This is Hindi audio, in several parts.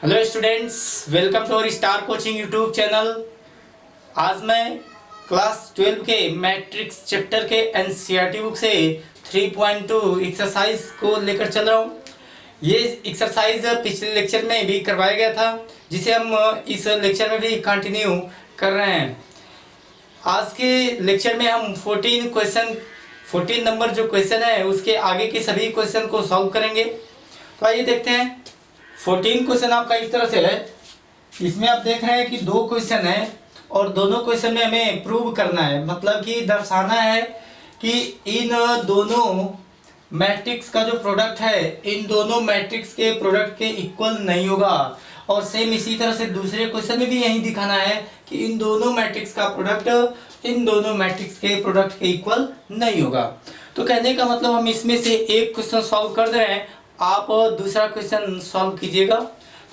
Hello students, welcome to our star coaching YouTube channel. आज मैं क्लास 12 के मैट्रिक्स चैप्टर के एनसीईआरटी बुक से 3.2 एक्सरसाइज को लेकर चल रहा हूँ। ये एक्सरसाइज पिछले लेक्चर में भी करवाया गया था, जिसे हम इस लेक्चर में भी कंटिन्यू कर रहे हैं। आज के लेक्चर में हम 14 नंबर जो क्वेश्चन है उसके आगे के सभी क्वेश्चन को सॉल्व करेंगे। तो आइए देखते हैं। 14 क्वेश्चन आपका इस तरह से है। इसमें आप देख रहे हैं कि दो क्वेश्चन है और दोनों क्वेश्चन में हमें प्रूव करना है, मतलब कि दर्शाना है कि इन दोनों मैट्रिक्स का जो प्रोडक्ट है इन दोनों मैट्रिक्स के प्रोडक्ट के इक्वल नहीं होगा। और सेम इसी तरह से दूसरे क्वेश्चन में भी यही दिखाना है कि इन दोनों मैट्रिक्स का प्रोडक्ट इन दोनों मैट्रिक्स के प्रोडक्ट के इक्वल नहीं होगा। तो कहने का मतलब हम इसमें से एक क्वेश्चन सॉल्व कर दे रहे हैं, आप दूसरा क्वेश्चन सॉल्व कीजिएगा।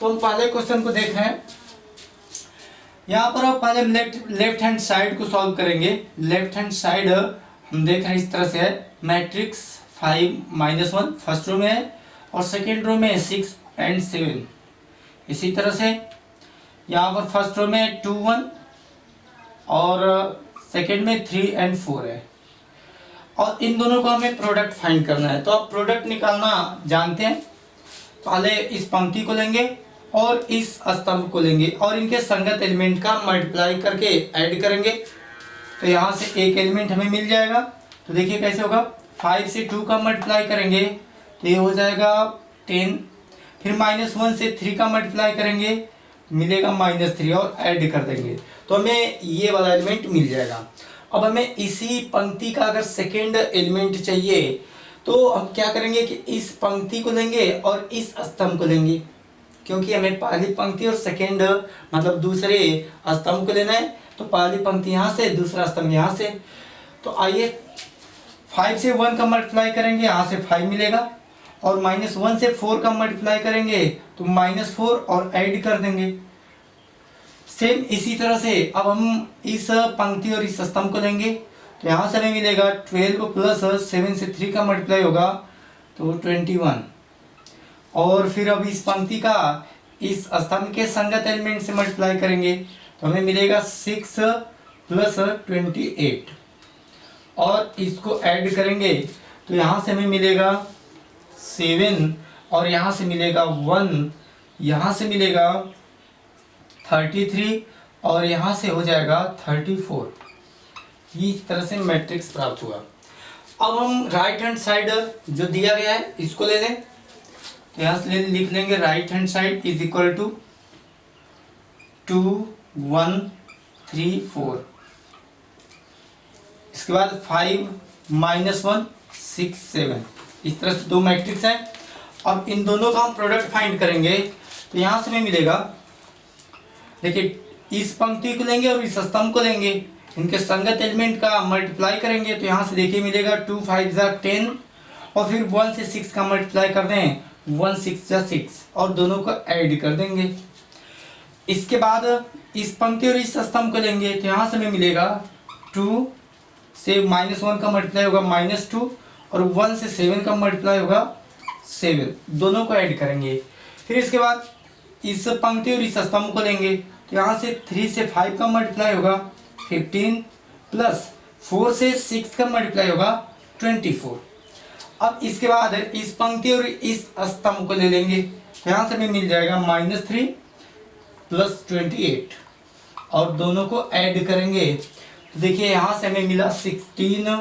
तो हम पहले क्वेश्चन को देख रहे हैं। यहाँ पर आप पहले लेफ्ट हैंड साइड को सॉल्व करेंगे। लेफ्ट हैंड साइड हम देख रहे हैं इस तरह से है। मैट्रिक्स 5-1 फर्स्ट रो में है और सेकेंड रो में 6 और 7। इसी तरह से यहाँ पर फर्स्ट रो में 2-1 और सेकेंड में 3 और 4 है। और इन दोनों को हमें प्रोडक्ट फाइंड करना है। तो आप प्रोडक्ट निकालना जानते हैं। पहले इस पंक्ति को लेंगे और इस स्तंभ को लेंगे और इनके संगत एलिमेंट का मल्टीप्लाई करके ऐड करेंगे। तो यहाँ से एक एलिमेंट हमें मिल जाएगा। तो देखिए कैसे होगा। 5 से 2 का मल्टीप्लाई करेंगे तो ये हो जाएगा 10। फिर -1 से 3 का मल्टीप्लाई करेंगे, मिलेगा -3 और ऐड कर देंगे तो हमें ये वाला एलिमेंट मिल जाएगा। अब हमें इसी पंक्ति का अगर सेकेंड एलिमेंट चाहिए तो हम क्या करेंगे कि इस पंक्ति को लेंगे और इस स्तंभ को लेंगे, क्योंकि हमें पहली पंक्ति और सेकेंड मतलब दूसरे स्तंभ को लेना है। तो पहली पंक्ति यहाँ से, दूसरा स्तंभ यहाँ से। तो आइए 5 से 1 का मल्टीप्लाई करेंगे, यहाँ से 5 मिलेगा और -1 से 4 का मल्टीप्लाई करेंगे तो -4 और ऐड कर देंगे। सेम इसी तरह से अब हम इस पंक्ति और इस स्तंभ को लेंगे। तो यहाँ से हमें मिलेगा 12 प्लस 7 से 3 का मल्टीप्लाई होगा तो 21। और फिर अब इस पंक्ति का इस स्तंभ के संगत एलिमेंट से मल्टीप्लाई करेंगे तो हमें मिलेगा 6 प्लस 28 और इसको ऐड करेंगे तो यहाँ से हमें मिलेगा 7 और यहाँ से मिलेगा 1, यहाँ से मिलेगा 33 और यहाँ से हो जाएगा 34। इस तरह से मैट्रिक्स प्राप्त हुआ। अब हम राइट हैंड साइड जो दिया गया है इसको ले लें। तो यहाँ से लिख लेंगे right hand side is equal to 2 1 3 4। इसके बाद 5 -1 6 7। इस तरह से दो मैट्रिक्स हैं। अब इन दोनों का हम प्रोडक्ट फाइंड करेंगे तो यहाँ से हमें मिलेगा, देखिए इस पंक्ति को लेंगे और इस स्तंभ को लेंगे, इनके संगत एलिमेंट का मल्टीप्लाई करेंगे तो यहाँ से देखिए मिलेगा 2 5 10 और फिर 1 से 6 का मल्टीप्लाई कर दें 1 6 6 और दोनों को ऐड कर देंगे। इसके बाद इस पंक्ति और इस स्तंभ को लेंगे तो यहाँ से हमें मिलेगा 2 से -1 का मल्टीप्लाई होगा -2 और 1 से 7 का मल्टीप्लाई होगा 7, दोनों को ऐड करेंगे। फिर इसके बाद इस पंक्ति और इस स्तंभ को लेंगे तो यहाँ से 3 से 5 का मल्टीप्लाई होगा 15 प्लस 4 से 6 का मल्टीप्लाई होगा 24। अब इसके बाद इस पंक्ति और इस स्तंभ को ले लेंगे तो यहाँ से हमें मिल जाएगा -3 प्लस 28 और दोनों को ऐड करेंगे तो देखिए यहाँ से हमें मिला 16,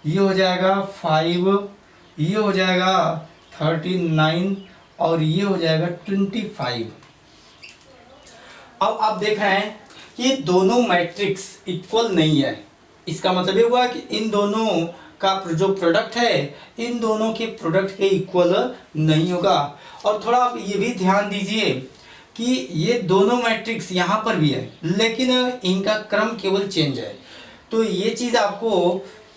ये हो जाएगा 5, ये हो जाएगा 39 और ये हो जाएगा 25। अब आप देख रहे हैं कि दोनों मैट्रिक्स इक्वल नहीं है। इसका मतलब ये हुआ कि इन दोनों का जो प्रोडक्ट है इन दोनों के प्रोडक्ट के इक्वल नहीं होगा। और थोड़ा आप ये भी ध्यान दीजिए कि ये दोनों मैट्रिक्स यहाँ पर भी है लेकिन इनका क्रम केवल चेंज है। तो ये चीज़ आपको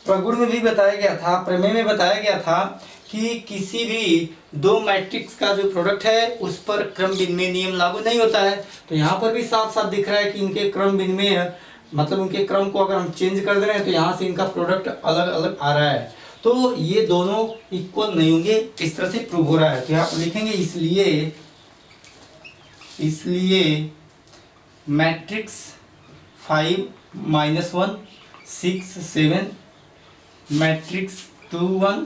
प्रगुण में भी बताया गया था, प्रमेय में बताया गया था कि किसी भी दो मैट्रिक्स का जो प्रोडक्ट है उस पर क्रम विनिमय नियम लागू नहीं होता है। तो यहाँ पर भी साफ साफ दिख रहा है कि इनके क्रम विनिमय मतलब उनके क्रम को अगर हम चेंज कर दे रहे हैं तो यहाँ से इनका प्रोडक्ट अलग अलग आ रहा है। तो ये दोनों इक्वल नहीं होंगे, इस तरह से प्रूव हो रहा है। तो यहाँ पर लिखेंगे इसलिए matrix 5 -1 6 7 matrix 2 1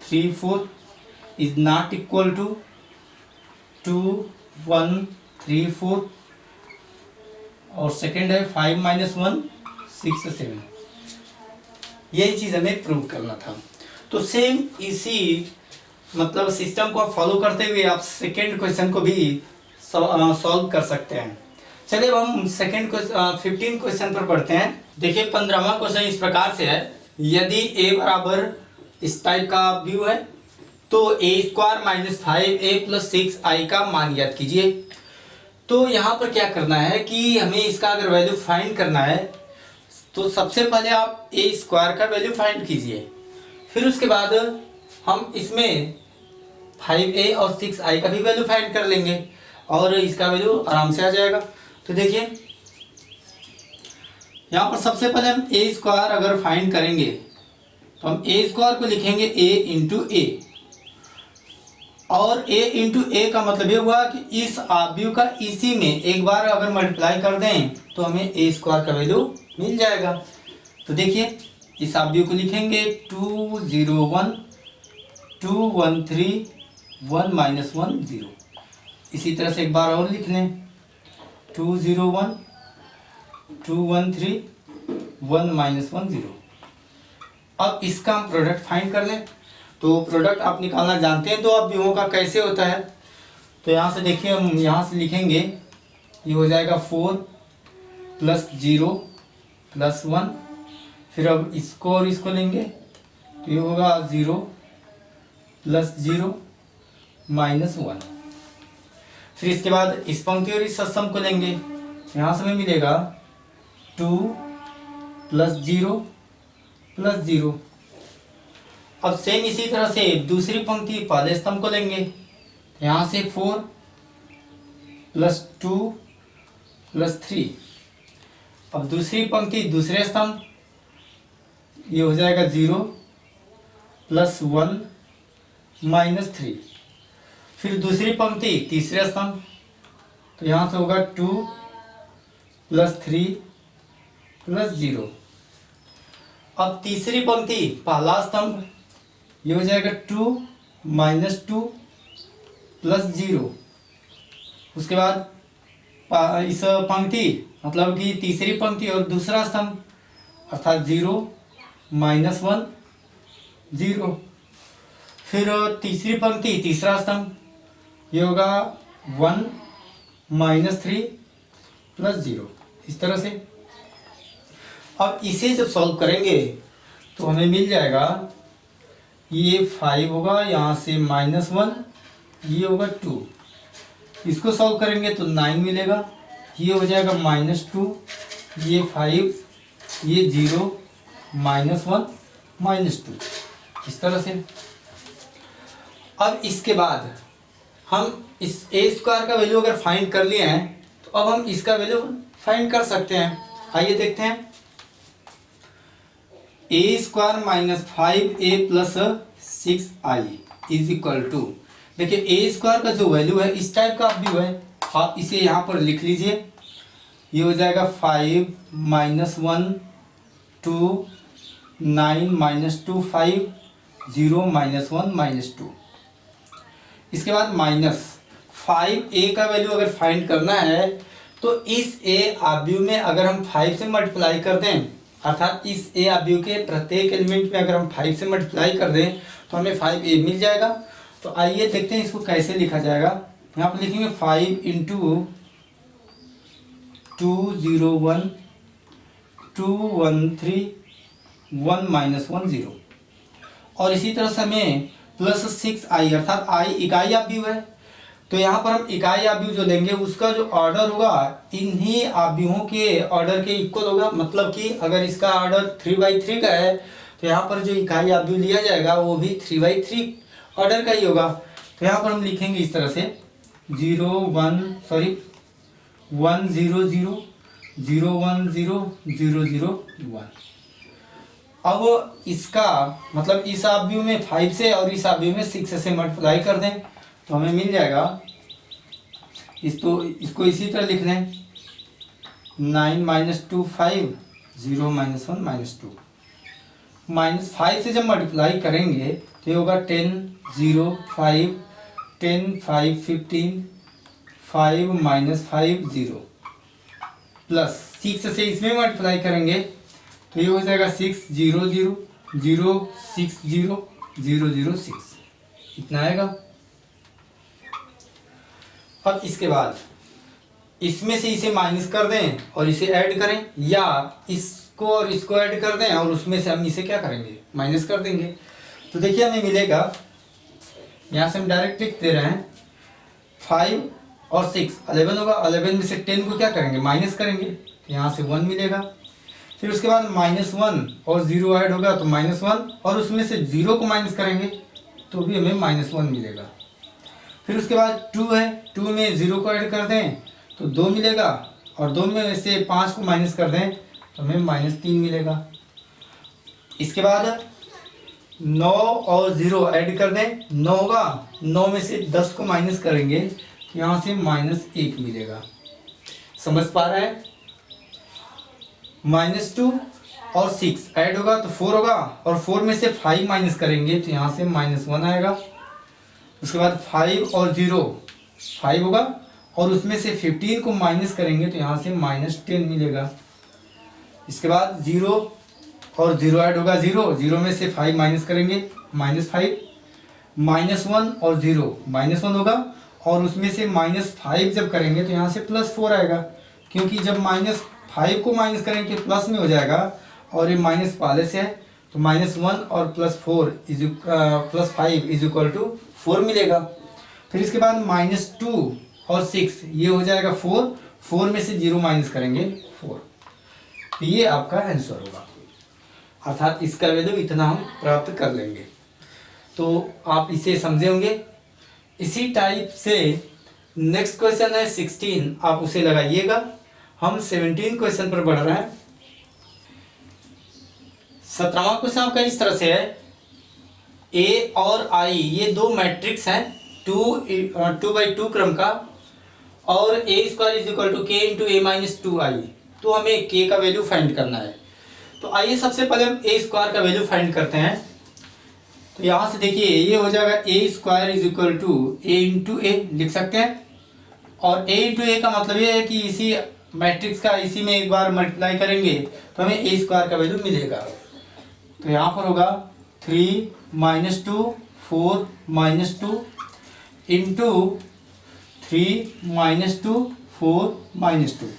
3 4 is not equal to 2 1 3 4 और सेकेंड है 5 -1 6 7। यही चीज़ हमें प्रूव करना था। तो सेम इसी मतलब सिस्टम को आप फॉलो करते हुए आप सेकेंड क्वेश्चन को भी सॉल्व कर सकते हैं। चलिए अब हम सेकेंड 15 क्वेश्चन पर पढ़ते हैं। देखिए 15वां क्वेश्चन इस प्रकार से है, यदि a बराबर इस टाइप का व्यू है तो a² - 5a + 6i का मान ज्ञात कीजिए। तो यहाँ पर क्या करना है कि हमें इसका अगर वैल्यू फाइंड करना है तो सबसे पहले आप a² का वैल्यू फाइंड कीजिए, फिर उसके बाद हम इसमें 5a और 6i का भी वैल्यू फाइंड कर लेंगे और इसका वैल्यू आराम से आ जाएगा। तो देखिए यहाँ पर सबसे पहले हम a² अगर फाइंड करेंगे तो हम a² को लिखेंगे a इंटू ए, और a इंटू ए का मतलब ये हुआ कि इस आव्यूह का इसी में एक बार अगर मल्टीप्लाई कर दें तो हमें a² का वैल्यू मिल जाएगा। तो देखिए इस आव्यूह को लिखेंगे 2 0 1 2 1 3 1 -1 0। इसी तरह से एक बार और लिख लें 2 0 1 2 1 3 1 -1 0। अब इसका हम प्रोडक्ट फाइंड कर लें। तो प्रोडक्ट आप निकालना जानते हैं, तो अब व्यूहों का कैसे होता है। तो यहाँ से देखिए हम यहाँ से लिखेंगे, ये हो जाएगा 4 + 0 + 1, फिर अब इसको और इसको लेंगे तो ये होगा 0 + 0 -1। फिर इसके बाद इस पंक्ति और इस सम को लेंगे, यहाँ से हमें मिलेगा 2 + 0 + 0। अब सेम इसी तरह से दूसरी पंक्ति पहले स्तंभ को लेंगे, यहाँ से 4 + 2 + 3। अब दूसरी पंक्ति दूसरे स्तंभ, ये हो जाएगा 0 + 1 -3। फिर दूसरी पंक्ति तीसरे स्तंभ, तो यहाँ से होगा 2 + 3 + 0। अब तीसरी पंक्ति पहला स्तंभ, ये हो जाएगा 2 - 2 + 0। उसके बाद इस पंक्ति मतलब कि तीसरी पंक्ति और दूसरा स्तंभ अर्थात 0 -1 0। फिर तीसरी पंक्ति तीसरा स्तंभ, ये होगा 1 -3 + 0। इस तरह से अब इसे जब सॉल्व करेंगे तो हमें मिल जाएगा, ये 5 होगा, यहाँ से -1, ये होगा 2। इसको सॉल्व करेंगे तो 9 मिलेगा, ये हो जाएगा -2, ये 5, ये 0 -1 -2। इस तरह से अब इसके बाद हम इस a² का वैल्यू अगर फाइंड कर लिए हैं तो अब हम इसका वैल्यू फाइंड कर सकते हैं। आइए देखते हैं, a² - 5a + 6i = देखिए a² का जो वैल्यू है इस टाइप का व्यू है, आप इसे यहाँ पर लिख लीजिए। ये हो जाएगा 5 -1 2 9 -2 5 0 -1 -2। इसके बाद -5a का वैल्यू अगर फाइंड करना है तो इस a आव्यूह में अगर हम 5 से मल्टीप्लाई कर दें, अर्थात इस a आव्यूह के प्रत्येक एलिमेंट में अगर हम 5 से मल्टीप्लाई कर दें तो हमें 5a मिल जाएगा। तो आइए देखते हैं इसको कैसे लिखा जाएगा। यहाँ पर लिखेंगे 5 × 2 0 1 2 1 3 1 -1 0। और इसी तरह से हमें +6i अर्थात i इकाई आव्यूह है, तो यहाँ पर हम इकाई आव्यूह जो लेंगे उसका जो ऑर्डर होगा इन्हीं आव्यूहों के ऑर्डर के इक्वल होगा। मतलब कि अगर इसका ऑर्डर 3/3 का है तो यहाँ पर जो इकाई आव्यूह लिया जाएगा वो भी 3/3 ऑर्डर का ही होगा। तो यहाँ पर हम लिखेंगे इस तरह से 1 0 0 0 0 1 0 0 0 1। अब इसका मतलब इस आव्यूह में 5 से और इस आव्यूह में 6 से मल्टीप्लाई कर दें तो हमें मिल जाएगा इसको इसी तरह लिख लें, 9 माइनस 2 5, 0 माइनस 1 माइनस 2, -5 से जब मल्टीप्लाई करेंगे तो ये होगा 10 0 5, 10 5 15, 5 माइनस 5 0, प्लस 6 से इसमें मल्टीप्लाई करेंगे तो ये हो जाएगा 6 0 0 0 6 0 0 0 6, इतना आएगा। अब इसके बाद इसमें से इसे माइनस कर दें और इसे ऐड करें, या इसको और इसको ऐड कर दें और उसमें से हम इसे क्या करेंगे, माइनस कर देंगे। तो देखिए हमें मिलेगा, यहाँ से हम डायरेक्ट लिख दे रहे हैं 5 और 6 11 होगा, 11 में से 10 को क्या करेंगे, माइनस करेंगे, यहाँ से 1 मिलेगा। फिर उसके बाद -1 और 0 ऐड होगा तो -1, और उसमें से 0 को माइनस करेंगे तो भी हमें -1 मिलेगा। फिर उसके बाद 2 है, 2 में 0 को ऐड कर दें तो 2 मिलेगा, और 2 में से 5 को माइनस कर दें तो हमें -3 मिलेगा। इसके बाद 9 और 0 ऐड कर दें, 9 होगा, 9 में से 10 को माइनस करेंगे तो यहाँ से -1 मिलेगा। समझ पा रहे हैं? -2 और 6 ऐड होगा तो 4 होगा, और 4 में से 5 माइनस करेंगे तो यहाँ से -1 आएगा। उसके बाद 5 और 0 5 होगा, और उसमें से 15 को माइनस करेंगे तो यहाँ से -10 मिलेगा। इसके बाद 0 और 0 ऐड होगा, 0 में से 5 माइनस करेंगे -5, -1 और 0 -1 होगा, और उसमें से -5 जब करेंगे तो यहाँ से +4 आएगा, क्योंकि जब -5 को माइनस करेंगे प्लस में हो जाएगा, और ये माइनस पहले से है तो -1 और +5 इज इक्वल टू 4 मिलेगा। फिर इसके बाद -2 और 6 ये हो जाएगा 4 में से 0 माइनस करेंगे 4, तो ये आपका आंसर होगा, अर्थात इसका वैल्यू इतना हम प्राप्त कर लेंगे। तो आप इसे समझे होंगे। इसी टाइप से नेक्स्ट क्वेश्चन है 16, आप उसे लगाइएगा। हम 17 क्वेश्चन पर बढ़ रहे हैं। 17वां क्वेश्चन आपका इस तरह से है, ए और आई ये दो मैट्रिक्स हैं 2x2 क्रम का, और a² is equal to k into a minus 2i। तो हमें k का वैल्यू फाइंड करना है। तो आइए सबसे पहले हम a² का वैल्यू फाइंड करते हैं। तो यहाँ से देखिए ये हो जाएगा a² is equal to a into A लिख सकते हैं, और a इंटू ए का मतलब ये है कि इसी मैट्रिक्स का इसी में एक बार मल्टीप्लाई करेंगे तो हमें a² का वैल्यू मिलेगा। तो यहाँ पर होगा 3 - 2 4 - 2 इंटू 3 - 2 4 - 2।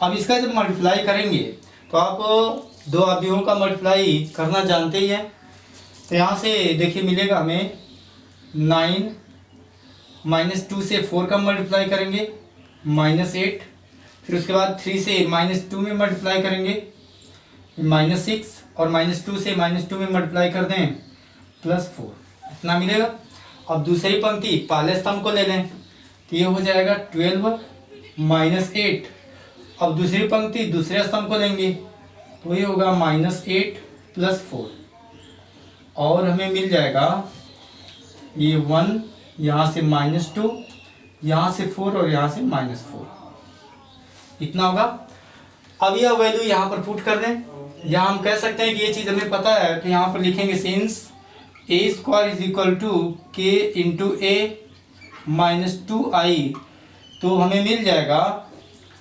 अब इसका जब मल्टीप्लाई करेंगे तो आप दो अवयवों का मल्टीप्लाई करना जानते ही हैं। तो यहाँ से देखिए मिलेगा हमें 9 - 2 से 4 का मल्टीप्लाई करेंगे -8, फिर उसके बाद 3 से -2 में मल्टीप्लाई करेंगे -6, और -2 से -2 में मल्टीप्लाई कर दें +4, इतना मिलेगा। अब दूसरी पंक्ति पहले स्तंभ को ले लें तो ये हो जाएगा 12 - 8। अब दूसरी पंक्ति दूसरे स्तंभ को लेंगे तो ये होगा -8 + 4, और हमें मिल जाएगा ये 1, यहाँ से -2, यहाँ से 4 और यहाँ से -4, इतना होगा। अब यह वैल्यू यहाँ पर पुट कर दें। यहाँ हम कह सकते हैं कि ये चीज़ हमें पता है, तो यहाँ पर लिखेंगे since a² is equal to k into a minus 2i। तो हमें मिल जाएगा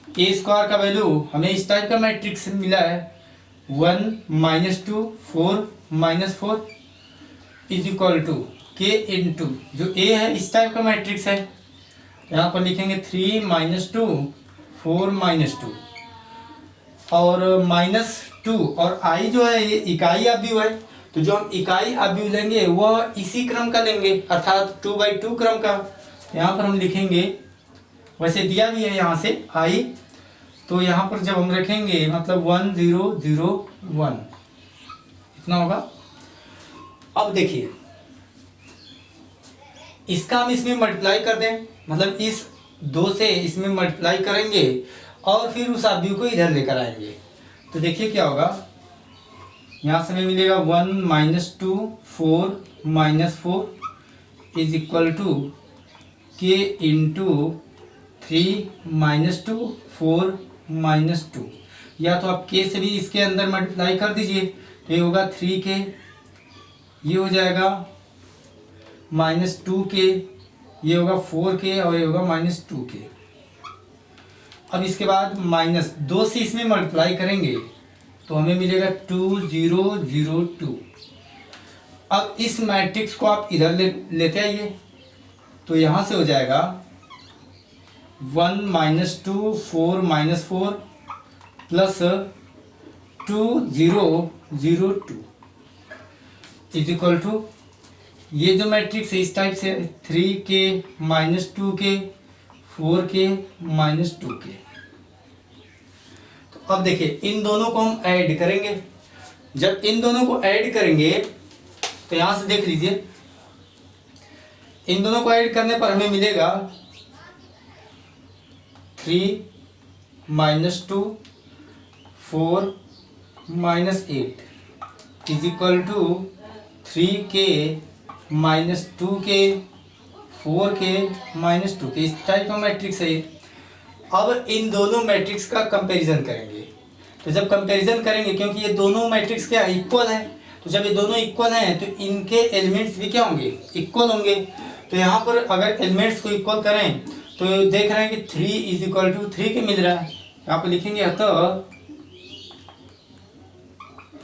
a² का वैल्यू, हमें इस टाइप का मैट्रिक्स मिला है 1 - 2 4 -4 is equal to k into जो a है इस टाइप का मैट्रिक्स है, यहाँ पर लिखेंगे 3 - 2 4 -2, और -2 और i जो है ये इकाई अवयव है, तो जो हम इकाई अवयव लेंगे वह इसी क्रम का लेंगे, अर्थात 2/2 क्रम का। यहाँ पर हम लिखेंगे, वैसे दिया भी है यहाँ से i, तो यहाँ पर जब हम रखेंगे मतलब 1 0 0 1, इतना होगा। अब देखिए इसका हम इसमें मल्टीप्लाई कर दें, मतलब इस 2 से इसमें मल्टीप्लाई करेंगे और फिर उस अवयव को इधर लेकर आएंगे। तो देखिए क्या होगा, यहाँ से हमें मिलेगा 1 - 2 4 -4 is equal to k into 3 -2 4 -2, या तो आप k से भी इसके अंदर मल्टीप्लाई कर दीजिए, तो ये होगा 3k, ये हो जाएगा -2k, ये होगा 4k और ये होगा -2k। अब इसके बाद -2 से इसमें मल्टीप्लाई करेंगे तो हमें मिलेगा 2 0 0 2। अब इस मैट्रिक्स को आप इधर लेते आइए, तो यहाँ से हो जाएगा 1 -2 4 -4 प्लस 2 0 0 2 इज इक्वल टू, ये जो मैट्रिक्स है इस टाइप से 3k -2k 4k -2k। तो अब देखिए इन दोनों को हम ऐड करेंगे। जब इन दोनों को ऐड करेंगे तो यहां से देख लीजिए, इन दोनों को ऐड करने पर हमें मिलेगा 3 -2 4 -8 is equal to 3k -2k 4k -2k। इस टाइप का मैट्रिक्स है। अब इन दोनों मैट्रिक्स का कंपैरिजन करेंगे। तो जब कंपैरिजन करेंगे, क्योंकि ये दोनों मैट्रिक्स क्या इक्वल है, तो जब ये दोनों इक्वल हैं तो इनके एलिमेंट्स भी क्या होंगे, इक्वल होंगे। तो यहाँ पर अगर एलिमेंट्स को इक्वल करें तो देख रहे हैं कि 3 = 3 के मिल रहा है। यहाँ पर लिखेंगे तो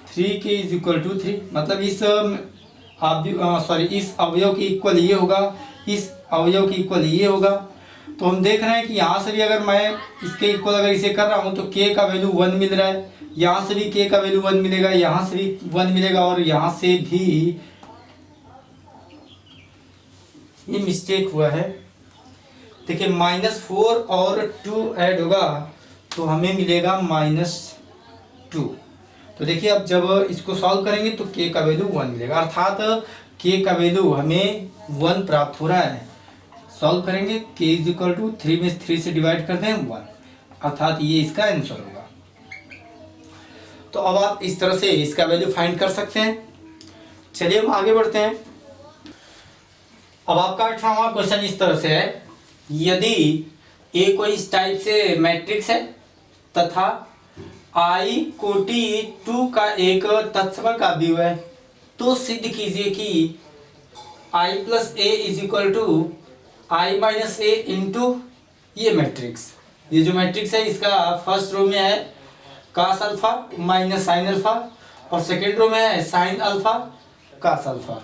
3k = 3, मतलब इस अवयव की इक्वल ये होगा, इस अवयव की इक्वल ये होगा। तो हम देख रहे हैं कि यहाँ से भी अगर मैं इसके इक्वल अगर इसे कर रहा हूँ तो k का वैल्यू 1 मिल रहा है, यहाँ से भी k का वैल्यू 1 मिलेगा, यहाँ से भी 1 मिलेगा और यहाँ से भी ये मिस्टेक हुआ है। देखिए -4 और 2 ऐड होगा तो हमें मिलेगा -2। तो देखिए अब जब इसको सॉल्व करेंगे तो k का वैल्यू 1 मिलेगा, अर्थात k का वैल्यू हमें 1 प्राप्त हो रहा है। सॉल्व करेंगे k = 3 में 3 से डिवाइड कर दें 1, अर्थात ये इसका आंसर होगा। तो अब आप इस तरह से इसका वैल्यू फाइंड कर सकते हैं। चलिए हम आगे बढ़ते हैं। अब आपका 18वां क्वेश्चन इस तरह से है, यदि ए कोई इस टाइप से मैट्रिक्स है तथा I कोटि 2 का एक तत्सम का अवयव है, तो सिद्ध कीजिए कि I + A = I - A into ये मैट्रिक्स। ये जो मैट्रिक्स है इसका फर्स्ट रो में है cos अल्फा - sin अल्फा और सेकेंड रो में है sin अल्फा cos अल्फा।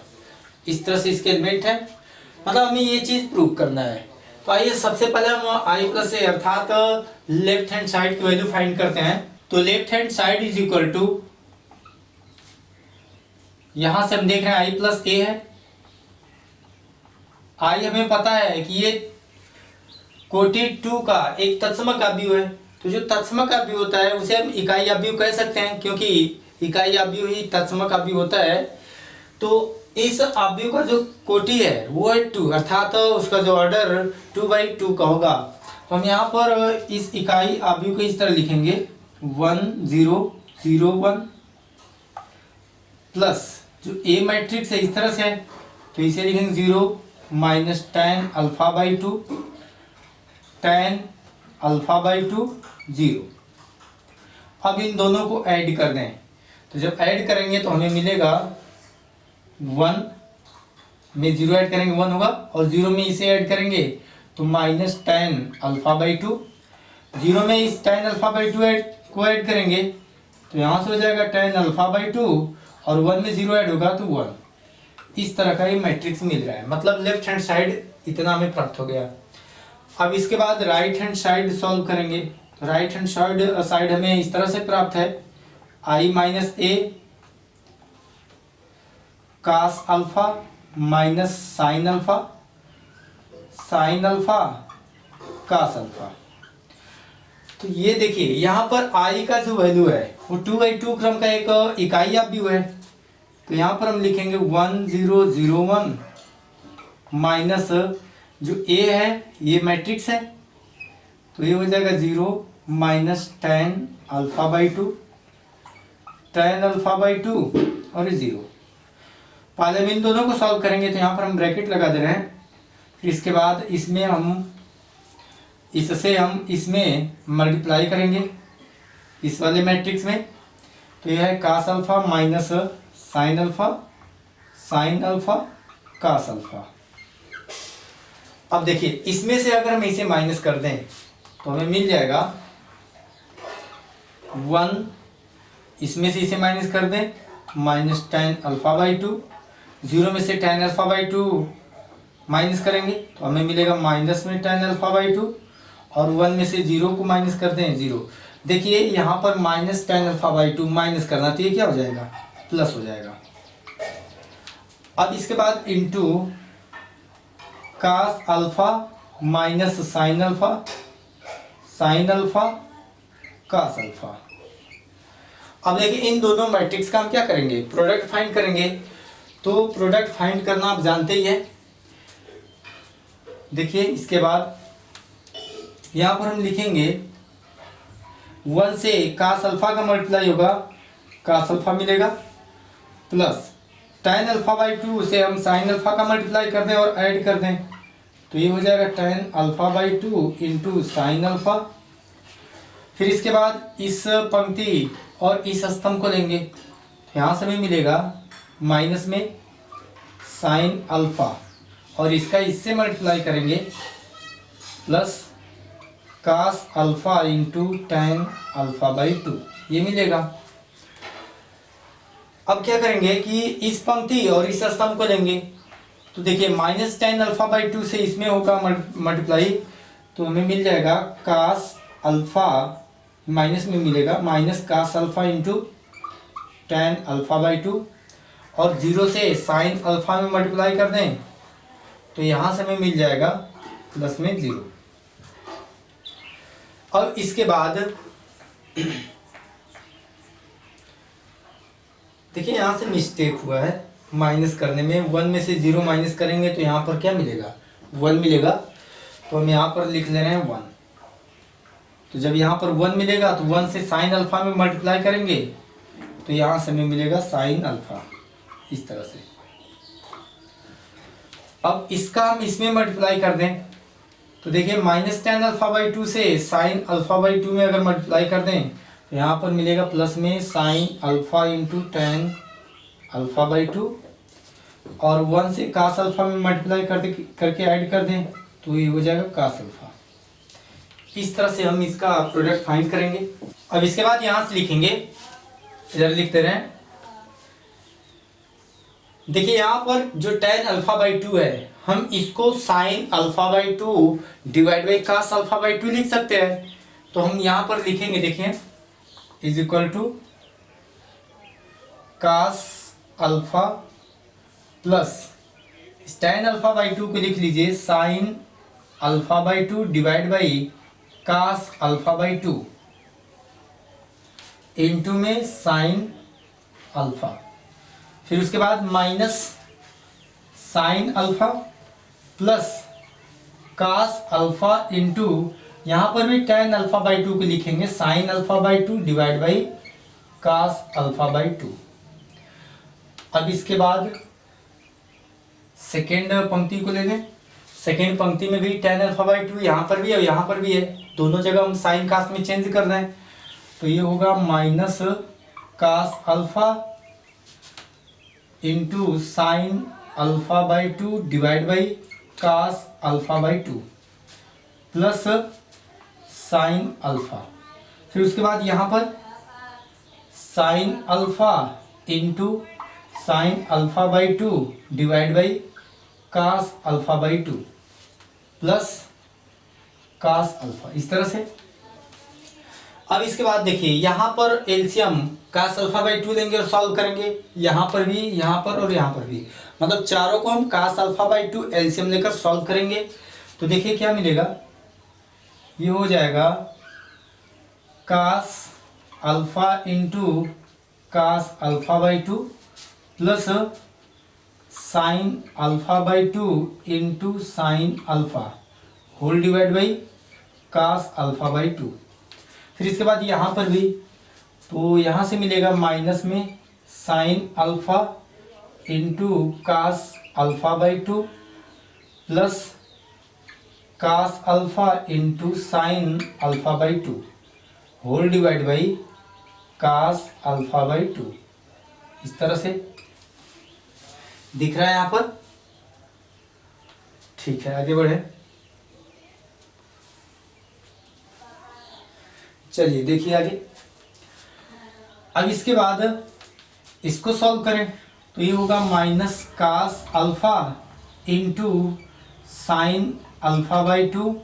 इस तरह से इसके एलिमेंट है, मतलब हमें ये चीज प्रूव करना है। तो आइए सबसे पहले हम I + A अर्थात लेफ्ट हैंड साइड की वैल्यू फाइंड करते हैं। तो लेफ्ट हैंड साइड = यहां से हम देख रहे हैं I + A है। I हमें पता है कि ये कोटि 2 का एक तत्समक अवयव है। तो जो तत्समक अवयव होता है उसे हम इकाई अवयव कह सकते हैं, क्योंकि इकाई अवयव ही तत्समक अवयव होता है। तो इस अवयव का जो कोटि है वो है 2, अर्थात उसका जो ऑर्डर 2/2 का होगा। तो हम यहाँ पर इस इकाई अवयव को इस तरह लिखेंगे 1 0 0 1 प्लस जो ए मैट्रिक्स है इस तरह से है तो इसे लिखेंगे 0 -tan α/2 tan α/2 0। अब इन दोनों को ऐड कर दें, तो जब ऐड करेंगे तो हमें मिलेगा 1 में 0 ऐड करेंगे 1 होगा और 0 में इसे ऐड करेंगे तो -tan α/2। 0 में इस tan α/2 को ऐड करेंगे तो यहाँ से हो जाएगा tan α/2 और 1 में 0 ऐड होगा तो 1। इस तरह का ये मैट्रिक्स मिल रहा है, मतलब लेफ्ट हैंड साइड इतना हमें प्राप्त हो गया। अब इसके बाद राइट हैंड साइड सॉल्व करेंगे। तो राइट हैंड साइड हमें इस तरह से प्राप्त है I - A cos alpha minus sin alpha cos alpha. तो ये देखिए यहाँ पर I का जो वैल्यू है वो 2/2 क्रम का एक इकाई अवयव है। तो यहाँ पर हम लिखेंगे 1 0 0 1 माइनस जो A है ये मैट्रिक्स है तो ये हो जाएगा 0 -tan α/2 tan α/2 और 0। पहले हम इन दोनों को सॉल्व करेंगे तो यहाँ पर हम ब्रैकेट लगा दे रहे हैं। फिर इसके बाद इसमें हम इससे हम इसमें मल्टीप्लाई करेंगे इस वाले मैट्रिक्स में, तो यह है cos alpha minus sine alpha cos alpha. अब देखिए इसमें से अगर हम इसे माइनस कर दें तो हमें मिल जाएगा 1, इसमें से इसे माइनस कर दें minus tan alpha by to, 0 में से ten alpha by to minus करेंगे तो हमें मिलेगा माइनस में टेन अल्फा बाई टू, और 1 में से 0 को माइनस कर दें 0। देखिए यहाँ पर minus tan alpha by to minus करना तो ये क्या हो जाएगा, प्लस हो जाएगा। अब इसके बाद into cos alpha minus sine alpha cos alpha. अब देखिए इन दोनों मैट्रिक्स का हम क्या करेंगे, प्रोडक्ट फाइंड करेंगे। तो प्रोडक्ट फाइंड करना आप जानते ही है। देखिए इसके बाद यहाँ पर हम लिखेंगे 1 से कास अल्फा का मल्टीप्लाई होगा, कास अल्फा मिलेगा, plus tan alpha by to से हम साइन अल्फा का मल्टीप्लाई कर दें और ऐड कर दें तो ये हो जाएगा ten alpha by two into sine alpha. फिर इसके बाद इस पंक्ति और इस स्तंभ को लेंगे, यहाँ से हमें मिलेगा माइनस में साइन अल्फा, और इसका इससे मल्टीप्लाई करेंगे plus cos alpha into tan alpha by two, ये मिलेगा। अब क्या करेंगे कि इस पंक्ति और इस स्तंभ को लेंगे, तो देखिए minus tan alpha by to से इसमें होगा मल्टीप्लाई, तो हमें मिल जाएगा कास अल्फा, माइनस में मिलेगा minus cos alpha into tan alpha by two, और 0 से साइन अल्फा में मल्टीप्लाई कर दें तो यहाँ से हमें मिल जाएगा प्लस में 0। अब इसके बाद देखिए यहाँ से मिस्टेक हुआ है माइनस करने में, 1 में से 0 माइनस करेंगे तो यहाँ पर क्या मिलेगा, 1 मिलेगा, तो हम यहाँ पर लिख ले रहे हैं 1। तो जब यहाँ पर 1 मिलेगा तो 1 से साइन अल्फा में मल्टीप्लाई करेंगे तो यहाँ से हमें मिलेगा साइन अल्फा, इस तरह से। अब इसका हम इसमें मल्टीप्लाई कर दें तो देखिए minus tan alpha by to से साइन अल्फा बाई टू में अगर मल्टीप्लाई कर दें तो यहाँ पर मिलेगा प्लस में sine alpha into tan alpha by two, और 1 से कास अल्फा में मल्टीप्लाई करके ऐड कर दें तो ये हो जाएगा कास अल्फा। इस तरह से हम इसका प्रोडक्ट फाइंड करेंगे। अब इसके बाद यहाँ से लिखेंगे, इधर लिखते रहें, देखिए यहाँ पर जो टेन अल्फा बाई टू है हम इसको sine alpha by two divide by cos alpha by two लिख सकते हैं। तो हम यहाँ पर लिखेंगे, देखिए is equal to cos alpha plus tan alpha by two को लिख लीजिए sine alpha by two divide by cos alpha by two into में साइन अल्फा, फिर उसके बाद minus sine alpha plus cos alpha into, यहाँ पर भी टेन अल्फा बाई टू को लिखेंगे sign alpha by two divide by cos alpha by two. अब इसके बाद सेकेंड पंक्ति को ले लें, सेकेंड पंक्ति में भी टेन अल्फा बाई टू यहाँ पर भी है और यहाँ पर भी है, दोनों जगह हम साइन कास में चेंज कर रहे हैं तो ये होगा minus cos alpha into sine alpha by two divide by cos alpha by two plus sine alpha, फिर उसके बाद यहाँ पर sine alpha into sine alpha by two divide by cos alpha by two plus cos alpha, इस तरह से। अब इसके बाद देखिए यहाँ पर LCM cos alpha by two लेंगे और सॉल्व करेंगे, यहाँ पर भी, यहाँ पर और यहाँ पर भी, मतलब चारों को हम cos alpha by two LCM लेकर सॉल्व करेंगे। तो देखिए क्या मिलेगा, ये हो जाएगा cos alpha into cos alpha by two plus sine alpha by two into sine alpha whole divide by cos alpha by two. फिर इसके बाद यहाँ पर भी, तो यहाँ से मिलेगा माइनस में sine alpha into cos alpha by two plus cos alpha into sine alpha by two whole divide by cos alpha by two. इस तरह से दिख रहा है यहां पर। ठीक है, आगे बढ़े। चलिए देखिए आगे। अब इसके बाद इसको सॉल्व करें तो ये होगा minus cos alpha into sine alpha by two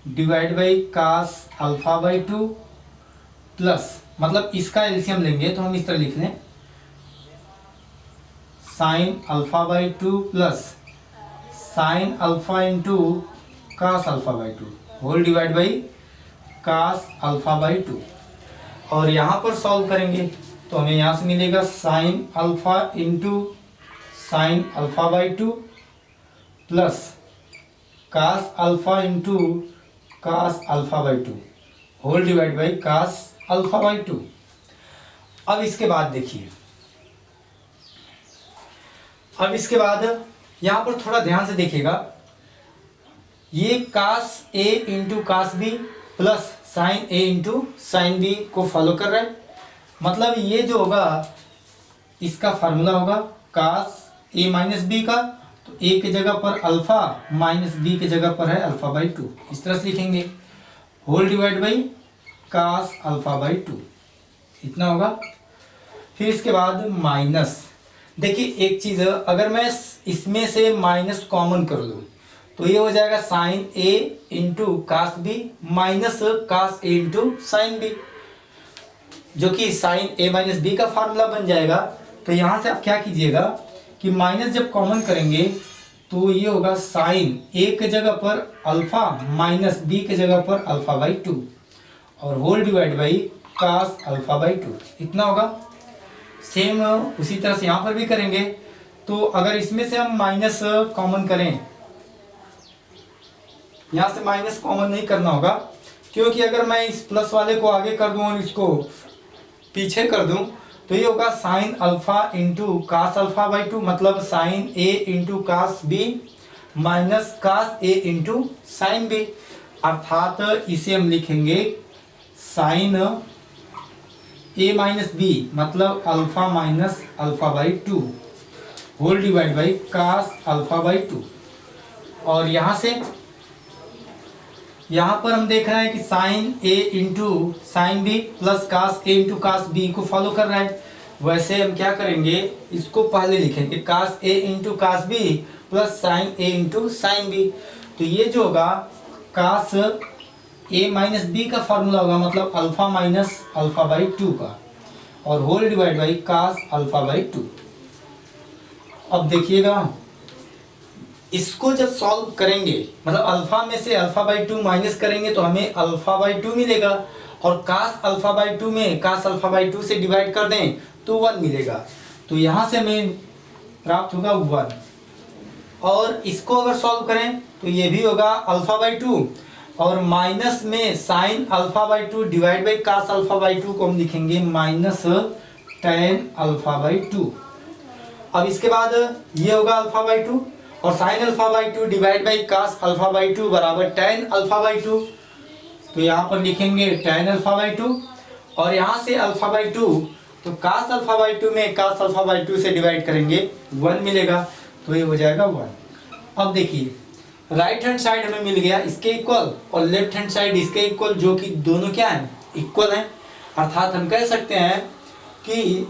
divide by cos alpha by two plus, मतलब इसका एलसीएम लेंगे तो हम इस तरह लिख लें sine alpha by two plus sine alpha into cos alpha by two whole divide by cos alpha by two. और यहाँ पर सॉल्व करेंगे तो हमें यहाँ से मिलेगा sine alpha into sine alpha by two plus cos alpha into cos alpha by two whole divide by cos alpha by two. अब इसके बाद देखिए, अब इसके बाद यहाँ पर थोड़ा ध्यान से देखिएगा, ये cos A into cos B plus sine A into sine B को फॉलो कर रहा है। मतलब ये जो होगा इसका फार्मूला होगा कास ए माइनस बी का, तो ए की जगह पर अल्फा माइनस बी की जगह पर है अल्फा बाई टू, इस तरह से लिखेंगे whole divide by cos alpha by two, इतना होगा। फिर इसके बाद माइनस, देखिए एक चीज़, अगर मैं इसमें से माइनस कॉमन कर लूँ तो ये हो जाएगा sine A into cos B minus cos A into sine B, जो कि साइन ए माइनस बी का फार्मूला बन जाएगा। तो यहाँ से आप क्या कीजिएगा कि माइनस जब कॉमन करेंगे तो ये होगा साइन ए के जगह पर अल्फा माइनस बी के जगह पर अल्फा बाई टू और whole divide by cos alpha by two, इतना होगा। सेम उसी तरह से यहाँ पर भी करेंगे। तो अगर इसमें से हम माइनस कॉमन करें, यहाँ से माइनस कॉमन नहीं करना होगा, क्योंकि अगर मैं इस प्लस वाले को आगे कर दूं और इसको पीछे कर दूं तो ये होगा sine alpha into cos alpha by two, मतलब sine A into cos B minus cos A into sine B, अर्थात इसे हम लिखेंगे साइन ए माइनस बी मतलब alpha minus alpha by two whole divide by cos alpha by two. और यहाँ से यहाँ पर हम देख रहे हैं कि sine A into sine B plus cos A into cos B को फॉलो कर रहा है। वैसे हम क्या करेंगे, इसको पहले लिखेंगे cos A into cos B plus sine A into sine B. तो ये जो होगा कास ए माइनस बी का फॉर्मूला होगा, मतलब alpha minus alpha by two का, और whole divide by cos alpha by two. अब देखिएगा इसको जब सॉल्व करेंगे, मतलब अल्फा में से अल्फा बाई टू माइनस करेंगे तो हमें अल्फा बाई टू मिलेगा, और कास अल्फा बाई टू में कास अल्फा बाई टू से डिवाइड कर दें तो 1 मिलेगा। तो यहाँ से हमें प्राप्त होगा 1। और इसको अगर सॉल्व करें तो ये भी होगा अल्फा बाई टू, और माइनस में sine alpha by two divide by cos alpha by two को हम लिखेंगे minus tan alpha by two. अब इसके बाद ये होगा अल्फा बाई टू, और sine alpha by two divide by cos alpha by two बराबर टेन अल्फा बाई टू। तो यहाँ पर लिखेंगे टेन अल्फा बाई टू, और यहाँ से अल्फा बाई टू, तो कास अल्फा बाई टू में कास अल्फा बाई टू से डिवाइड करेंगे 1 मिलेगा, तो ये हो जाएगा 1। अब देखिए राइट हैंड साइड हमें मिल गया इसके इक्वल, और लेफ्ट हैंड साइड इसके इक्वल, जो कि दोनों क्या हैं, इक्वल हैं। अर्थात हम कह सकते हैं कि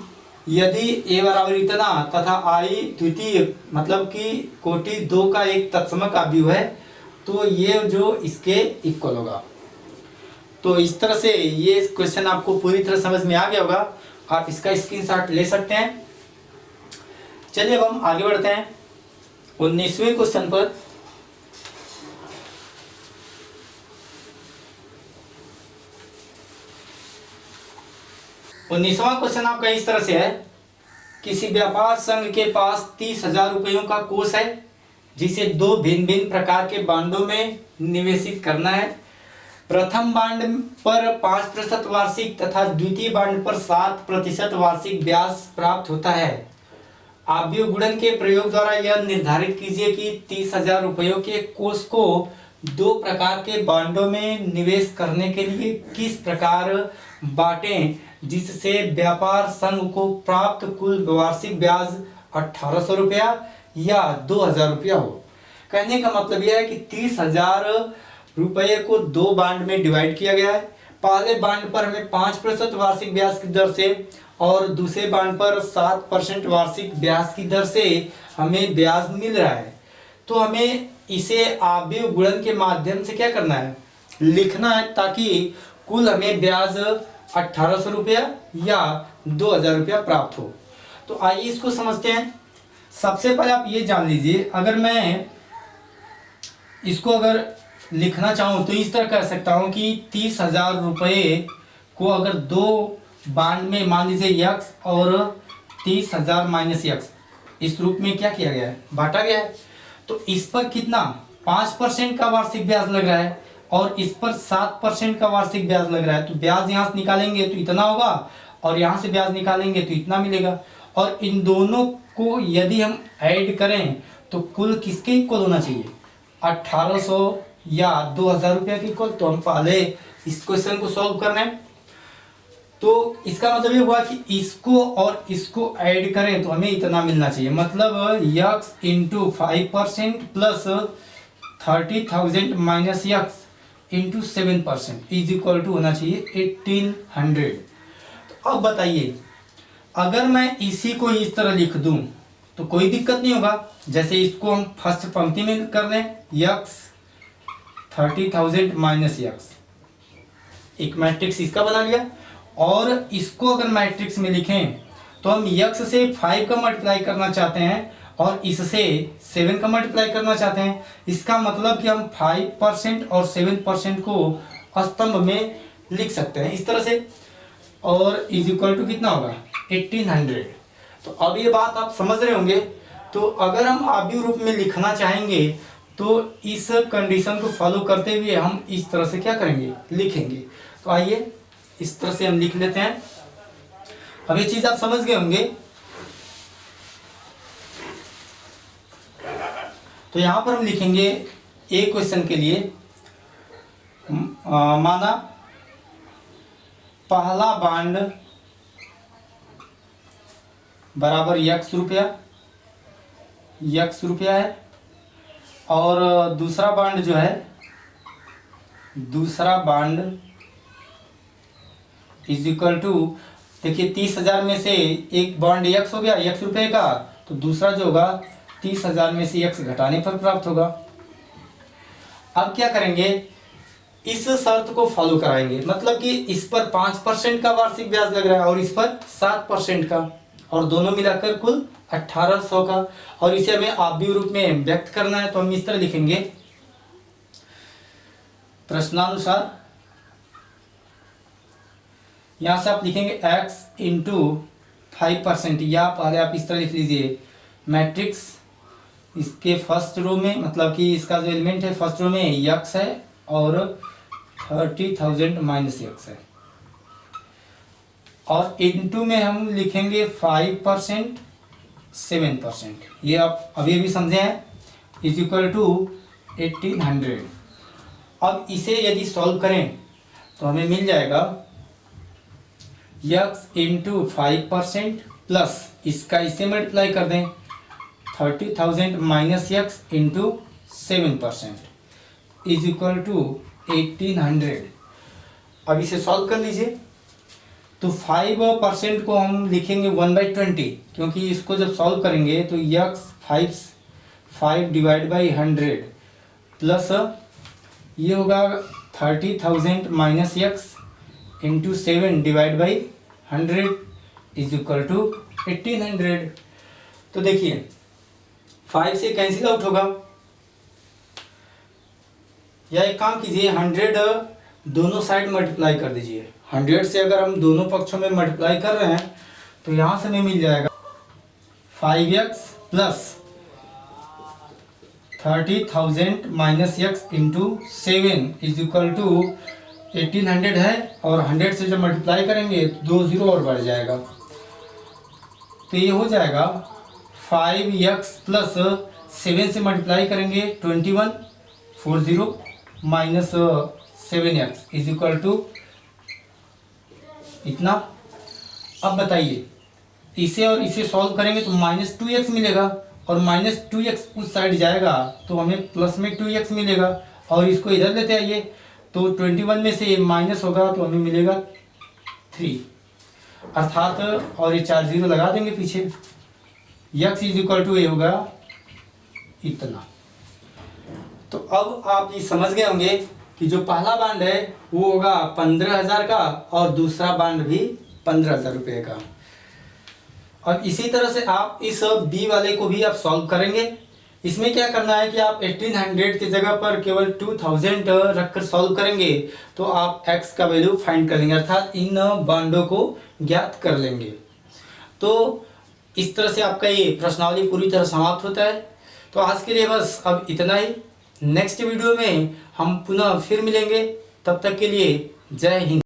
यदि a बराबर इतना तथा i द्वितीय मतलब कि कोटि 2 का एक तत्समक अवयव है, तो ये जो इसके इक्वल होगा। तो इस तरह से ये क्वेश्चन आपको पूरी तरह समझ में आ गया होगा, आप इसका स्क्रीनशॉट ले सकते हैं। चलिए अब हम आगे बढ़ते हैं 19वें क्वेश्चन पर। और 19वां क्वेश्चन आपका इस तरह से है, किसी व्यापार संघ के पास 30,000 रुपयों का कोष है जिसे 2 भिन्न भिन्न प्रकार के बांडों में निवेशित करना है। प्रथम बांड पर 5% वार्षिक तथा द्वितीय बांड पर 7% वार्षिक ब्याज प्राप्त होता है। आव्यूह गुणन के प्रयोग द्वारा यह निर्धारित कीजिए कि 30,000 रुपयों के कोष को दो प्रकार के बॉन्डों में निवेश करने के लिए किस प्रकार बांटें जिससे व्यापार संघ को प्राप्त कुल वार्षिक ब्याज 1800 रुपया या 2000 रुपया हो। कहने का मतलब यह है कि 30,000 रुपये को दो बांड में डिवाइड किया गया है। पहले बांड पर हमें 5% वार्षिक ब्याज की दर से और दूसरे बांड पर 7% वार्षिक ब्याज की दर से हमें ब्याज मिल रहा है। तो हमें इसे आव्यूह गुणन के माध्यम से क्या करना है, लिखना है, ताकि कुल हमें ब्याज 1800 रुपया या 2000 रुपया प्राप्त हो। तो आइए इसको समझते हैं। सबसे पहले आप ये जान लीजिए, अगर मैं इसको अगर लिखना चाहूँ तो इस तरह कर सकता हूँ कि 30,000 रुपये को अगर दो बांड में मान लीजिए यक्स और 30,000 माइनस यक्स इस रूप में क्या किया गया है, बांटा गया है। तो इस पर कितना 5% का वार्षिक ब्याज लग रहा है और इस पर 7% का वार्षिक ब्याज लग रहा है। तो ब्याज यहाँ से निकालेंगे तो इतना होगा और यहाँ से ब्याज निकालेंगे तो इतना मिलेगा। और इन दोनों को यदि हम ऐड करें तो कुल किसके इक्वल होना चाहिए, 1800 या 2000 रुपया के इक्वल। तो हम पहले इस क्वेश्चन को सॉल्व करना है। तो इसका मतलब ये हुआ कि इसको और इसको ऐड करें तो हमें इतना मिलना चाहिए, मतलब x into 5% plus 30,000 minus x into 7% is equal to होना चाहिए 1800। तो अब बताइए, अगर मैं इसी को इस तरह लिख दूं तो कोई दिक्कत नहीं होगा। जैसे इसको हम फर्स्ट पंक्ति में कर दें, यक्स 30,000 माइनस यक्स, एक मैट्रिक्स इसका बना लिया। और इसको अगर मैट्रिक्स में लिखें तो हम यक्स से 5 का मल्टीप्लाई करना चाहते हैं और इससे 7 का मल्टीप्लाई करना चाहते हैं। इसका मतलब कि हम 5% और 7% को स्तंभ में लिख सकते हैं इस तरह से, और इज इक्वल टू कितना होगा 1800। तो अब ये बात आप समझ रहे होंगे। तो अगर हम आव्यूह रूप में लिखना चाहेंगे तो इस कंडीशन को फॉलो करते हुए हम इस तरह से क्या करेंगे, लिखेंगे। तो आइए इस तरह से हम लिख लेते हैं। अब ये चीज आप समझ गए होंगे। तो यहां पर हम लिखेंगे एक क्वेश्चन के लिए, माना पहला बांड बराबर यक्स रुपया है और दूसरा बांड जो है, दूसरा बांड इज इक्वल टू, देखिए 30,000 में से एक बॉन्ड यक्स हो गया, यक्स रुपये का, तो दूसरा जो होगा 30,000 में से यक्स घटाने पर प्राप्त होगा। अब क्या करेंगे, इस शर्त को फॉलो कराएंगे, मतलब कि इस पर 5% का वार्षिक ब्याज लग रहा है और इस पर 7% का, और दोनों मिलाकर कुल 1800 का, और इसे हमें आव्यूह रूप में व्यक्त करना है। तो हम इस तरह लिखेंगे, प्रश्नानुसार यहां से आप लिखेंगे x इंटू 5%, या पहले आप इस तरह लिख लीजिए मैट्रिक्स, इसके फर्स्ट रो में, मतलब कि इसका जो एलिमेंट है फर्स्ट रो में यक्स है और 30,000 माइनस यक्स है, और इनटू में हम लिखेंगे 5% 7%, ये आप अभी भी समझे हैं, इज इक्वल टू 1800। अब इसे यदि सॉल्व करें तो हमें मिल जाएगा यक्स इंटू 5% प्लस इसका इसे मल्टीप्लाई कर दें 30,000 minus x into 7% is equal to 1800। अब इसे सॉल्व कर लीजिए। तो 5% को हम लिखेंगे 1/20, क्योंकि इसको जब सॉल्व करेंगे तो यक्स 5 डिवाइड बाई 100 प्लस ये होगा 30,000 minus x into 7 divide by 100 is equal to 1800। तो देखिए 5 से कैंसिल आउट होगा, या एक काम कीजिए 100 दोनों साइड मल्टीप्लाई कर दीजिए। 100 से अगर हम दोनों पक्षों में मल्टीप्लाई कर रहे हैं तो यहां से हमें मिल जाएगा 5x plus 30,000 minus x into 7 is equal to 1800 है, और 100 से जब मल्टीप्लाई करेंगे तो 2 जीरो और बढ़ जाएगा, तो ये हो जाएगा 5x प्लस 7 से मल्टीप्लाई करेंगे 21 40 minus 7x is equal to इतना। अब बताइए, इसे और इसे सॉल्व करेंगे तो माइनस 2x मिलेगा, और माइनस 2x उस साइड जाएगा तो हमें प्लस में 2x मिलेगा, और इसको इधर लेते आइए तो 21 में से माइनस होगा तो हमें मिलेगा 3, अर्थात, और ये 4 जीरो लगा देंगे पीछे, x इज इक्वल टू ये होगा इतना। तो अब आप ये समझ गए होंगे कि जो पहला बांड है वो होगा 15,000 का, और दूसरा बांड भी 15,000 रुपये का। और इसी तरह से आप इस बी वाले को भी आप सॉल्व करेंगे। इसमें क्या करना है कि आप 1800 की जगह पर केवल 2000 रखकर सॉल्व करेंगे तो आप x का वैल्यू फाइंड कर लेंगे, अर्थात इन बांडों को ज्ञात कर लेंगे। तो इस तरह से आपका ये प्रश्नावली पूरी तरह समाप्त होता है। तो आज के लिए बस अब इतना ही। नेक्स्ट वीडियो में हम पुनः फिर मिलेंगे, तब तक के लिए जय हिंद।